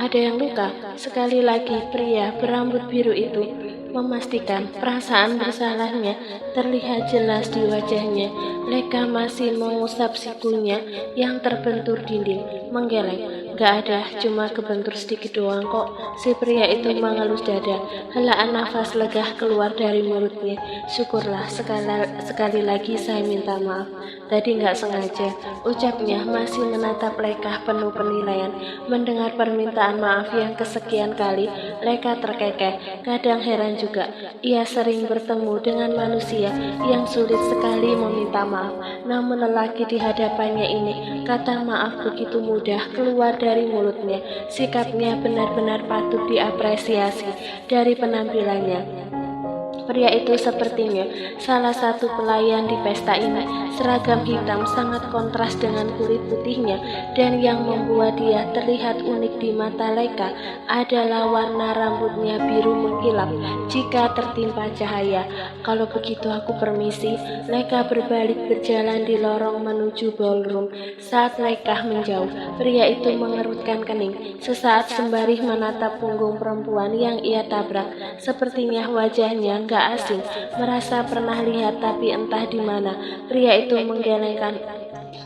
ada yang luka. Sekali lagi pria berambut biru itu memastikan perasaan bersalahnya terlihat jelas di wajahnya. Leka masih mengusap sikunya yang terbentur dinding, menggeleng. Gak ada, cuma kebentur sedikit doang kok. Si pria itu mengelus dada. Helaan nafas lega keluar dari mulutnya. Syukurlah, sekali lagi saya minta maaf. Tadi gak sengaja, ucapnya masih menatap Leka penuh penilaian. Mendengar permintaan maaf yang kesekian kali, Leka terkekeh. Kadang heran juga, ia sering bertemu dengan manusia yang sulit sekali meminta maaf. Namun lelaki di hadapannya ini, kata maaf begitu mudah keluar dari mulutnya. Sikapnya benar-benar patut diapresiasi. Dari penampilannya, pria itu sepertinya salah satu pelayan di pesta ini. Seragam hitam sangat kontras dengan kulit putihnya, dan yang membuat dia terlihat unik di mata Leka adalah warna rambutnya biru mengkilap jika tertimpa cahaya. Kalau begitu aku permisi. Leka berbalik berjalan di lorong menuju ballroom. Saat Leka menjauh, pria itu mengerutkan kening. Sesaat sembari menatap punggung perempuan yang ia tabrak. Sepertinya wajahnya gak asing, merasa pernah lihat tapi entah di mana. Pria itu menggelengkan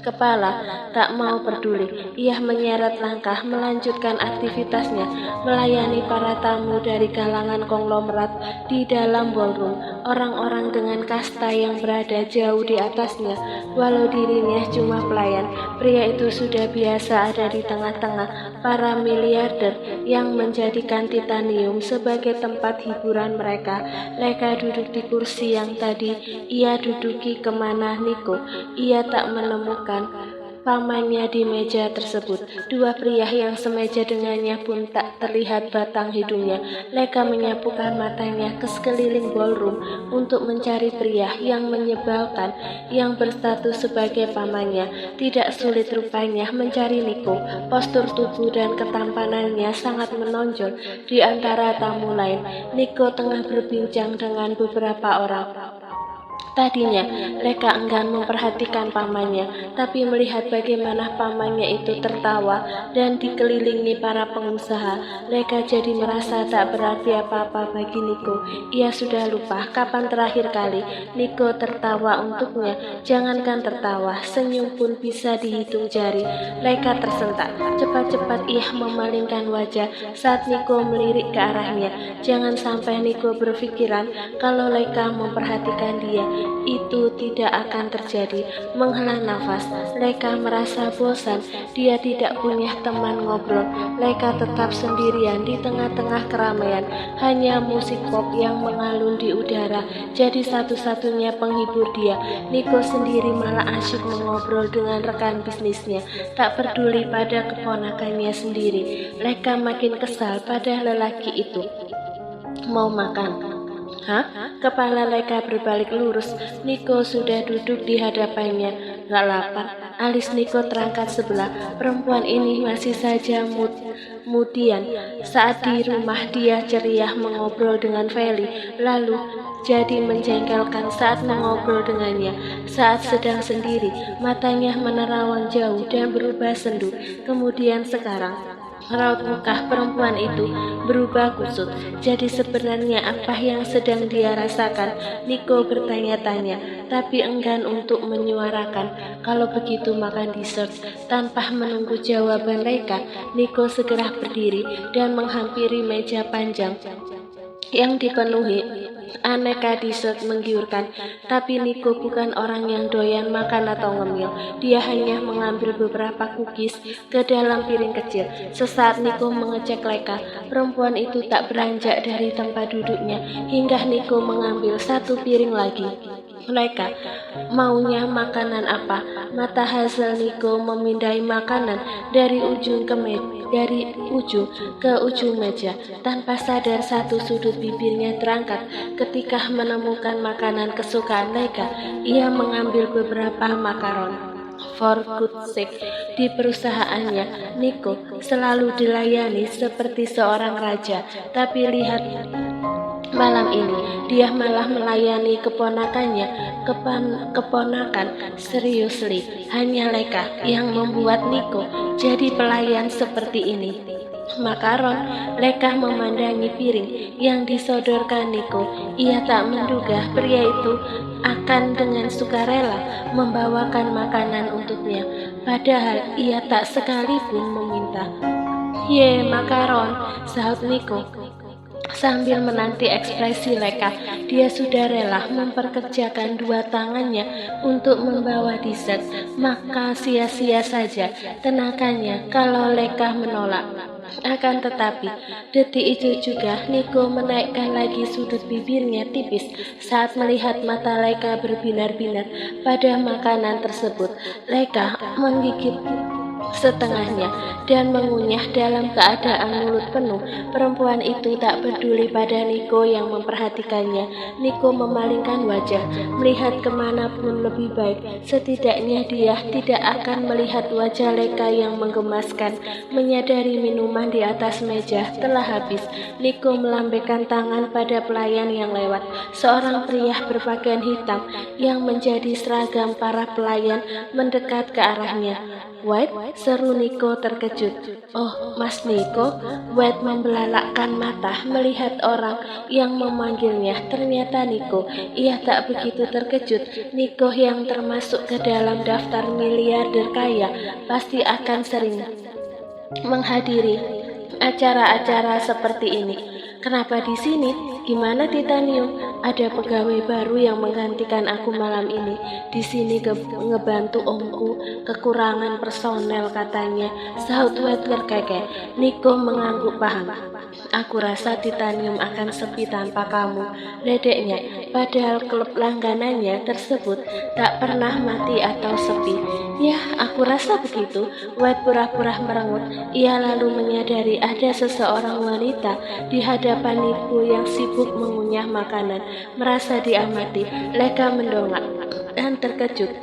kepala, tak mau peduli. Ia menyeret langkah, melanjutkan aktivitasnya, melayani para tamu dari kalangan konglomerat di dalam ballroom. Orang-orang dengan kasta yang berada jauh di atasnya. Walau dirinya cuma pelayan, pria itu sudah biasa ada di tengah-tengah para miliarder yang menjadikan Titanium sebagai tempat hiburan mereka. Leka duduk di kursi yang tadi ia duduki kemana Niko. Ia tak menemukan pamannya di meja tersebut. Dua pria yang semeja dengannya pun tak terlihat batang hidungnya. Leka menyapukan matanya ke sekeliling ballroom untuk mencari pria yang menyebalkan yang berstatus sebagai pamannya. Tidak sulit rupanya mencari Niko. Postur tubuh dan ketampanannya sangat menonjol di antara tamu lain. Niko tengah berbincang dengan beberapa orang. Tadinya, Leka enggan memperhatikan pamannya, tapi melihat bagaimana pamannya itu tertawa dan dikelilingi para pengusaha, Leka jadi merasa tak berarti apa-apa bagi Niko. Ia sudah lupa kapan terakhir kali Niko tertawa untuknya. Jangankan tertawa, senyum pun bisa dihitung jari. Leka tersentak. Cepat-cepat ia memalingkan wajah saat Niko melirik ke arahnya. Jangan sampai Niko berpikiran kalau Leka memperhatikan dia. Itu tidak akan terjadi. Menghela nafas, Leka merasa bosan. Dia tidak punya teman ngobrol. Leka tetap sendirian di tengah-tengah keramaian. Hanya musik pop yang mengalun di udara jadi satu-satunya penghibur dia. Niko sendiri malah asyik mengobrol dengan rekan bisnisnya, tak peduli pada keponakannya sendiri. Leka makin kesal pada lelaki itu. Mau makan? Hah? Kepala Leka berbalik lurus. Niko sudah duduk di hadapannya. Gak lapar? Alis Niko terangkat sebelah. Perempuan ini masih saja mudian. Saat di rumah dia ceria mengobrol dengan Feli, lalu jadi menjengkelkan saat mengobrol dengannya. Saat sedang sendiri, matanya menerawang jauh dan berubah sendu. Kemudian sekarang, raut muka perempuan itu berubah kusut. Jadi sebenarnya apa yang sedang dia rasakan? Niko bertanya-tanya, tapi enggan untuk menyuarakan. Kalau begitu makan dessert. Tanpa menunggu jawaban Leka, Niko segera berdiri dan menghampiri meja panjang yang dipenuhi aneka dessert menggiurkan. Tapi Niko bukan orang yang doyan makan atau ngemil. Dia hanya mengambil beberapa cookies ke dalam piring kecil. Sesaat Niko mengecek Leka, perempuan itu tak beranjak dari tempat duduknya hingga Niko mengambil satu piring lagi. Leka, maunya makanan apa? Mata hasil Niko memindai makanan dari ujung ke ujung meja. Tanpa sadar satu sudut bibirnya terangkat ketika menemukan makanan kesukaan Leka. Ia mengambil beberapa makaron. For good sake, di perusahaannya, Niko selalu dilayani seperti seorang raja. Tapi lihat, malam ini dia malah melayani keponakan seriously. Hanya Leka yang membuat Niko jadi pelayan seperti ini. Makaron, Leka memandangi piring yang disodorkan Niko. Ia tak menduga pria itu akan dengan sukarela membawakan makanan untuknya, padahal ia tak sekalipun meminta. "Ye, makaron," sahut Niko sambil menanti ekspresi Leka. Dia sudah rela memperkerjakan dua tangannya untuk membawa dessert, maka sia-sia saja tenaganya kalau Leka menolak. Akan tetapi, detik itu juga Niko menaikkan lagi sudut bibirnya tipis saat melihat mata Leka berbinar-binar pada makanan tersebut. Leka menggigit setengahnya dan mengunyah dalam keadaan mulut penuh. Perempuan itu tak peduli pada Niko yang memperhatikannya. Niko memalingkan wajah, melihat kemanapun lebih baik. Setidaknya dia tidak akan melihat wajah Leka yang menggemaskan. Menyadari minuman di atas meja telah habis, Niko melambaikan tangan pada pelayan yang lewat. Seorang pria berpakaian hitam yang menjadi seragam para pelayan mendekat ke arahnya. "White," seru Niko terkejut. "Oh, Mas Niko." White membelalakkan mata melihat orang yang memanggilnya. Ternyata Niko. Ia tak begitu terkejut. Niko yang termasuk ke dalam daftar miliarder kaya pasti akan sering menghadiri acara-acara seperti ini. "Kenapa di sini? Gimana Titanium? Ada pegawai baru yang menggantikan aku malam ini. Di sini ngebantu omku, kekurangan personel katanya," sahut White terkekeh. Niko mengangguk paham. "Aku rasa Titanium akan sepi tanpa kamu," ledeknya. Padahal klub langganannya tersebut tak pernah mati atau sepi. "Ya, aku rasa begitu." White pura-pura merengut. Ia lalu menyadari ada seseorang wanita di hadapan Niko yang sibuk mengunyah makanan. Merasa diamati, Leka mendongak dan terkejut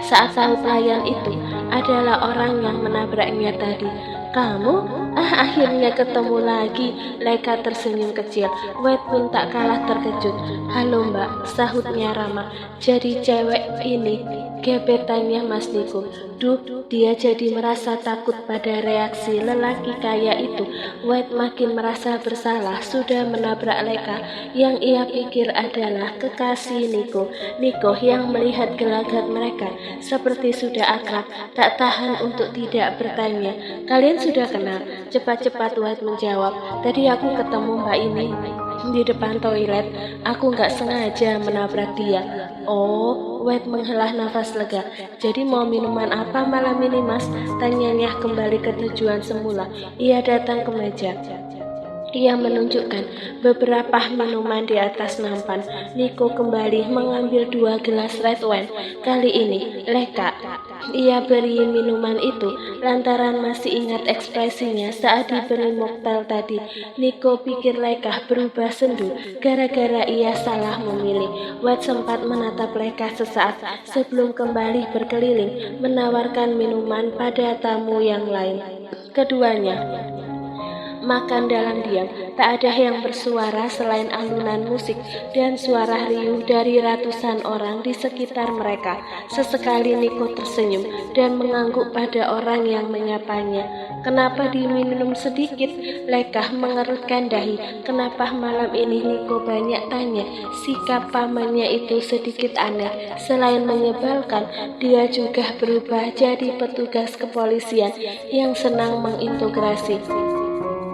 saat tahu pelayan itu adalah orang yang menabraknya tadi. "Kamu? Akhirnya ketemu lagi." Leka tersenyum kecil. White pun tak kalah terkejut. "Halo Mbak," sahutnya ramah. "Jadi cewek ini gebetannya Mas Niko." Duh, dia jadi merasa takut pada reaksi lelaki kaya itu. White makin merasa bersalah sudah menabrak Leka yang ia pikir adalah kekasih Niko. Niko yang melihat gelagat mereka seperti sudah akrab, tak tahan untuk tidak bertanya. "Kalian sudah kenal?" Cepat-cepat White menjawab. "Tadi aku ketemu Mbak ini di depan toilet. Aku nggak sengaja menabrak dia." "Oh," White menghela nafas lega. "Jadi mau minuman apa malam ini Mas?" Tanyanya kembali ke tujuan semula. Ia datang ke meja. Ia menunjukkan beberapa minuman di atas nampan. Niko kembali mengambil 2 gelas red wine. Kali ini Leka ia beri minuman itu lantaran masih ingat ekspresinya saat diberi moktel tadi. Niko pikir Leka berubah sendu gara-gara ia salah memilih. White sempat menatap Leka sesaat sebelum kembali berkeliling menawarkan minuman pada tamu yang lain. Keduanya makan dalam diam. Tak ada yang bersuara selain alunan musik dan suara riuh dari ratusan orang di sekitar mereka. Sesekali Niko tersenyum dan mengangguk pada orang yang menyapanya. "Kenapa diminum sedikit?" Leka mengerutkan dahi. Kenapa malam ini Niko banyak tanya? Sikap pamannya itu sedikit aneh. Selain menyebalkan, dia juga berubah jadi petugas kepolisian yang senang mengintegrasi.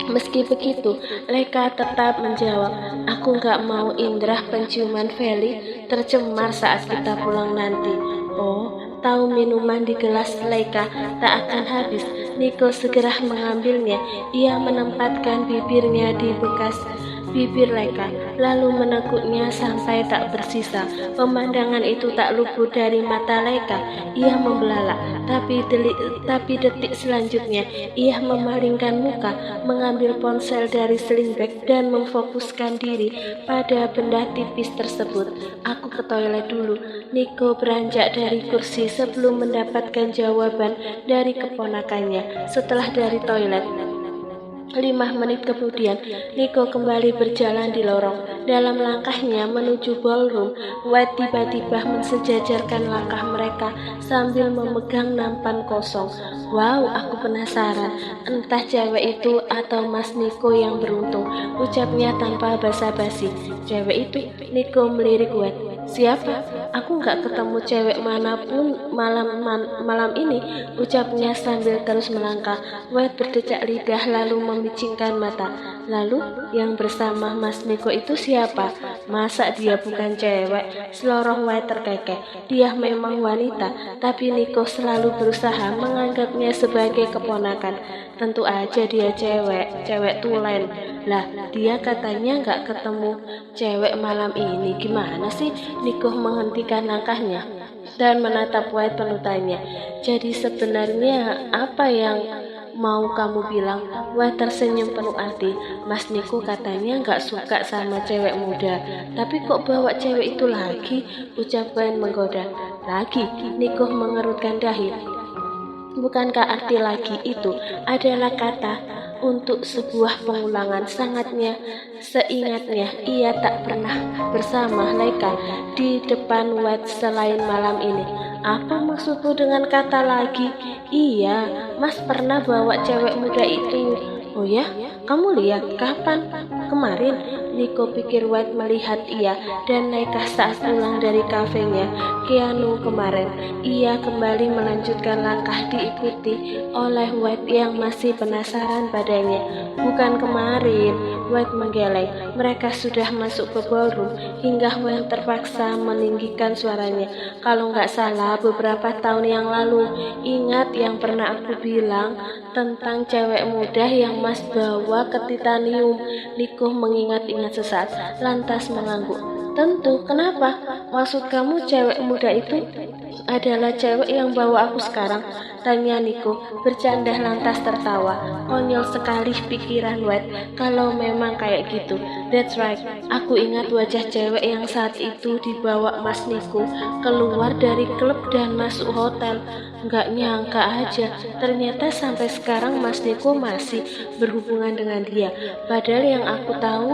Meski begitu, Leka tetap menjawab, "Aku nggak mau indera penciuman Feli tercemar saat kita pulang nanti." Oh, tahu minuman di gelas Leka tak akan habis. Niko segera mengambilnya. Ia menempatkan bibirnya di bekas bibir Leka, lalu meneguknya sampai tak bersisa. Pemandangan itu tak luput dari mata Leka. Ia membelalak, tapi detik selanjutnya ia memalingkan muka, mengambil ponsel dari sling bag dan memfokuskan diri pada benda tipis tersebut. "Aku ke toilet dulu." Niko beranjak dari kursi sebelum mendapatkan jawaban dari keponakannya. Setelah dari toilet, 5 menit kemudian, Nico kembali berjalan di lorong. Dalam langkahnya menuju ballroom, White tiba-tiba mensejajarkan langkah mereka sambil memegang nampan kosong. Wow, aku penasaran, entah cewek itu atau Mas Nico yang beruntung, ucapnya tanpa basa-basi. Cewek itu, Nico melirik White. Siapa? Aku nggak ketemu cewek manapun malam ini, ucapnya sambil terus melangkah. White berdecak lidah lalu memicingkan mata. Lalu yang bersama Mas Nico itu siapa? Masa dia bukan cewek? Seloroh White terkekeh. Dia memang wanita, tapi Nico selalu berusaha menganggapnya sebagai keponakan. Tentu aja dia cewek tulen. Lah, dia katanya nggak ketemu cewek malam ini. Gimana sih? Nico menghentikan langkahnya dan menatap White penuh tanya. Jadi sebenarnya apa yang mau kamu bilang? White tersenyum penuh arti. Mas Nico katanya nggak suka sama cewek muda, tapi kok bawa cewek itu lagi? Ucap White menggoda. Lagi? Nico mengerutkan dahi. Bukankah arti lagi itu adalah kata untuk sebuah pengulangan? Seingatnya ia tak pernah bersama Leka di depan White selain malam ini. Apa maksudmu dengan kata lagi? Iya, Mas pernah bawa cewek muda itu. Oh ya? Kamu lihat kapan? Kemarin. Nico pikir White melihat ia dan Leka saat pulang dari kafenya Keanu kemarin. Ia kembali melanjutkan langkah diikuti oleh White yang masih penasaran padanya. Bukan kemarin, White menggeleng. Mereka sudah masuk ke ballroom hingga White terpaksa meninggikan suaranya. Kalau nggak salah beberapa tahun yang lalu. Ingat yang pernah aku bilang tentang cewek muda yang Mas bawa ke Titanium? Nico mengingat-ingat sesaat, lantas mengangguk. Tentu, kenapa? Maksud kamu cewek muda itu adalah cewek yang bawa aku sekarang? Tanya Nico, bercanda lantas tertawa. Konyol sekali pikiran White kalau memang kayak gitu. That's right, aku ingat wajah cewek yang saat itu dibawa Mas Nico keluar dari klub dan masuk hotel. Nggak nyangka aja, ternyata sampai sekarang Mas Nico masih berhubungan dengan dia. Padahal yang aku tahu,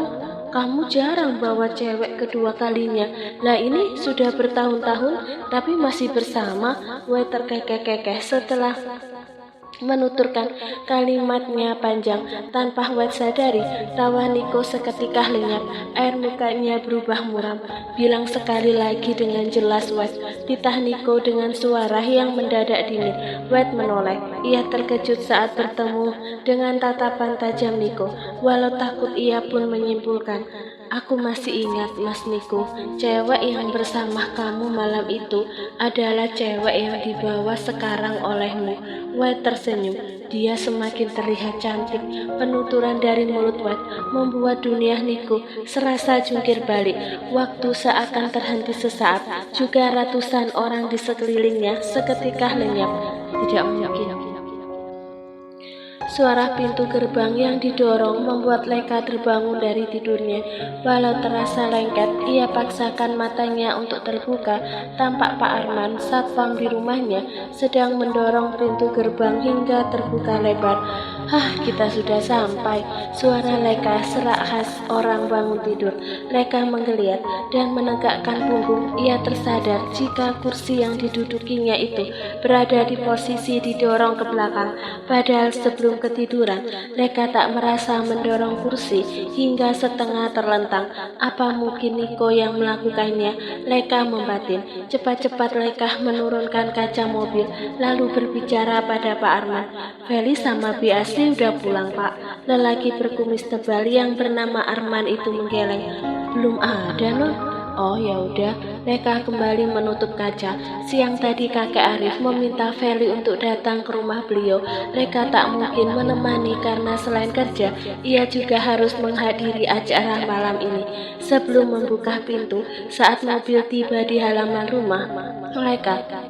kamu jarang bawa cewek kedua kalinya. Lah ini sudah bertahun-tahun tapi masih bersama. White terkekeh-kekeh setelah menuturkan kalimatnya panjang. Tanpa White sadari, tawa Nico seketika lenyap. Air mukanya berubah muram. Bilang sekali lagi dengan jelas White. Titah Nico dengan suara yang mendadak dingin. White menoleh. Ia terkejut saat bertemu dengan tatapan tajam Nico. Walau takut ia pun menyimpulkan. Aku masih ingat Mas Nico, cewek yang bersama kamu malam itu adalah cewek yang dibawa sekarang olehmu. White tersenyum. Dia semakin terlihat cantik. Penuturan dari mulut White membuat dunia Nico serasa jungkir balik. Waktu seakan terhenti sesaat. Juga ratusan orang di sekelilingnya seketika lenyap. Tidak mungkin. Suara pintu gerbang yang didorong membuat Leka terbangun dari tidurnya. Walau terasa lengket, ia paksakan matanya untuk terbuka. Tampak Pak Arman, satpam di rumahnya, sedang mendorong pintu gerbang hingga terbuka lebar. Hah, kita sudah sampai. Suara Leka serak khas orang bangun tidur. Leka menggeliat dan menegakkan punggung. Ia tersadar jika kursi yang didudukinya itu berada di posisi didorong ke belakang. Padahal sebelum ketiduran, Leka tak merasa mendorong kursi hingga setengah terlentang. Apa mungkin Nico yang melakukannya? Leka membatin. Cepat-cepat Leka menurunkan kaca mobil, lalu berbicara pada Pak Arman. Feli sama Bi Asli udah pulang, Pak. Lelaki berkumis tebal yang bernama Arman itu menggeleng. Belum ada, Non. Oh ya udah, Leka kembali menutup kaca. Siang tadi kakek Arif meminta Feli untuk datang ke rumah beliau. Leka tak mungkin menemani karena selain kerja, ia juga harus menghadiri acara malam ini. Sebelum membuka pintu, saat mobil tiba di halaman rumah, Leka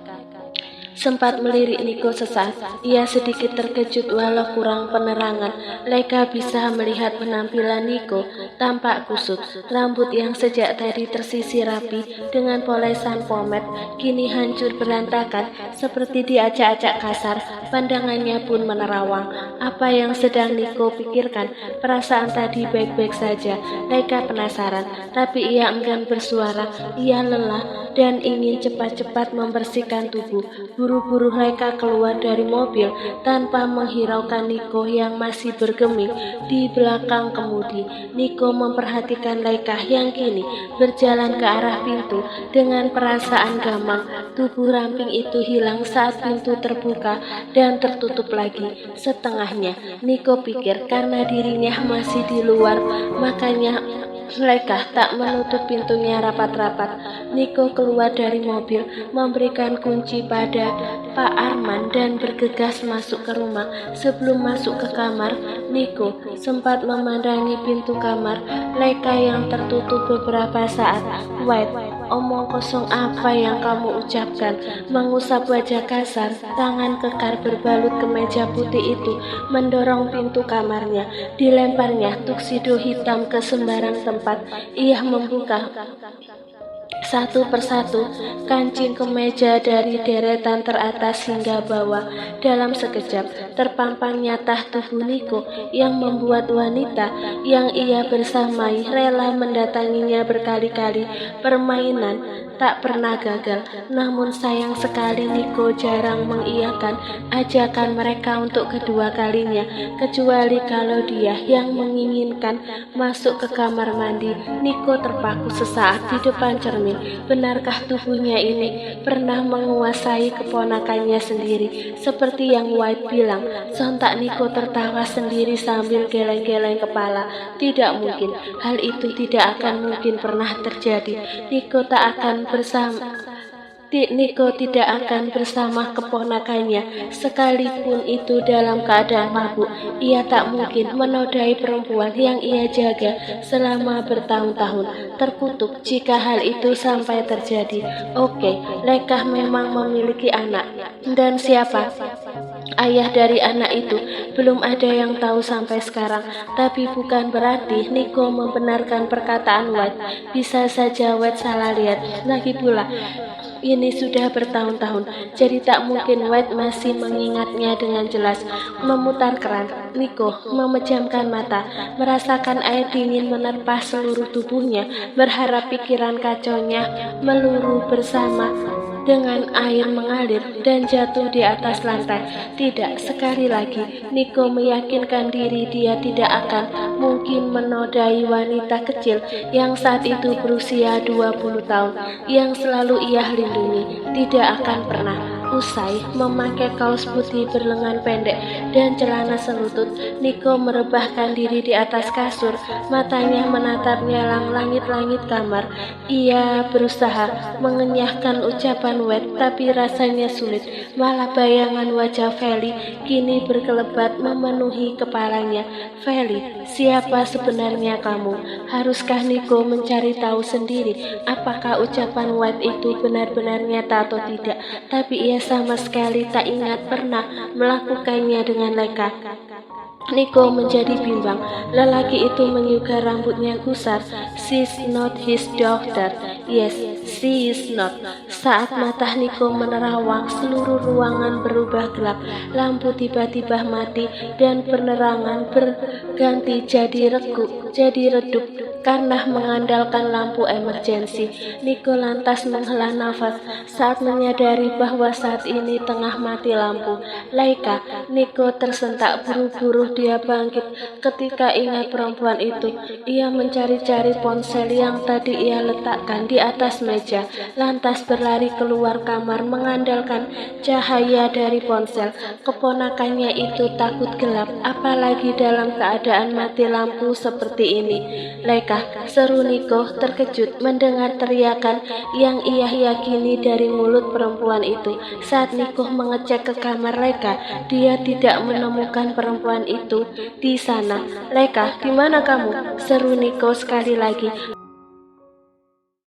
sempat melirik Nico sesaat. Ia sedikit terkejut walau kurang penerangan. Leka bisa melihat penampilan Nico tampak kusut. Rambut yang sejak tadi tersisir rapi dengan polesan pomade kini hancur berantakan seperti diacak-acak kasar. Pandangannya pun menerawang. Apa yang sedang Niko pikirkan? Perasaan tadi baik-baik saja. Leika penasaran, tapi ia enggan bersuara. Ia lelah dan ingin cepat-cepat membersihkan tubuh. Buru-buru Leika keluar dari mobil tanpa menghiraukan Niko yang masih bergeming di belakang kemudi. Niko memperhatikan Leika yang kini berjalan ke arah pintu dengan perasaan gamang. Tubuh ramping itu hilang saat pintu terbuka dan tertutup lagi setengahnya. Niko pikir karena dirinya masih di luar, makanya Leika tak menutup pintunya rapat-rapat. Niko keluar dari mobil, memberikan kunci pada Pak Arman dan bergegas masuk ke rumah. Sebelum masuk ke kamar, Niko sempat memandangi pintu kamar Leika yang tertutup beberapa saat. White, omong kosong apa yang kamu ucapkan? Mengusap wajah kasar, tangan kekar berbalut kemeja putih itu mendorong pintu kamarnya. Dilemparnya tuxedo hitam ke sembarang tempat. Ia membuka satu persatu kancing kemeja dari deretan teratas hingga bawah. Dalam sekejap terpampang nyata tubuh Niko yang membuat wanita yang ia bersamai rela mendatanginya berkali-kali. Permainan tak pernah gagal, namun sayang sekali Niko jarang mengiyakan ajakan mereka untuk kedua kalinya, kecuali kalau dia yang menginginkan masuk ke kamar mandi. Niko terpaku sesaat di depan cermin. Benarkah tubuhnya ini pernah menguasai keponakannya sendiri seperti yang White bilang? Sontak Niko tertawa sendiri sambil geleng-geleng kepala. Tidak mungkin, hal itu tidak akan mungkin pernah terjadi. Niko tidak akan bersama keponakannya, sekalipun itu dalam keadaan mabuk. Ia tak mungkin menodai perempuan yang ia jaga selama bertahun-tahun. Terkutuk jika hal itu sampai terjadi. Oke, Leika memang memiliki anak. Dan siapa ayah dari anak itu? Belum ada yang tahu sampai sekarang. Tapi bukan berarti Niko membenarkan perkataan White. Bisa saja White salah lihat. Lagi pula, ini sudah bertahun-tahun, jadi tak mungkin White masih mengingatnya dengan jelas. Memutar keran, Niko memejamkan mata, merasakan air dingin menerpa seluruh tubuhnya, berharap pikiran kacaunya meluruh bersama dengan air mengalir dan jatuh di atas lantai. Tidak, sekali lagi Niko meyakinkan diri dia tidak akan mungkin menodai wanita kecil yang saat itu berusia 20 tahun yang selalu ia lindungi. Tidak akan pernah. Usai memakai kaos putih berlengan pendek dan celana selutut, Niko merebahkan diri di atas kasur. Matanya menatap nyalang langit-langit kamar. Ia berusaha mengenyahkan ucapan White, tapi rasanya sulit. Malah bayangan wajah Feli kini berkelebat memenuhi kepalanya. Feli, siapa sebenarnya kamu? Haruskah Niko mencari tahu sendiri apakah ucapan White itu benar-benar nyata atau tidak? Tapi ia sama sekali tak ingat pernah melakukannya dengan Leika. Niko menjadi bimbang. Lelaki itu menyuka rambutnya gusar. She's not his daughter. Yes, she is not. Saat mata Niko menerawang, seluruh ruangan berubah gelap. Lampu tiba-tiba mati dan penerangan berganti jadi redup. Karena mengandalkan lampu emergensi, Niko lantas menghela nafas saat menyadari bahwa saat ini tengah mati lampu. Leika, Niko tersentak. Buru-buru dia bangkit ketika ingat perempuan itu. Ia mencari-cari ponsel yang tadi ia letakkan di atas meja, lantas berlari keluar kamar mengandalkan cahaya dari ponsel. Keponakannya itu takut gelap, apalagi dalam keadaan mati lampu seperti ini. Leika, seru Niko terkejut mendengar teriakan yang ia yakini dari mulut perempuan itu. Saat Niko mengecek ke kamar Leika, dia tidak menemukan perempuan itu di sana. Leika, di mana kamu? Seru Niko sekali lagi.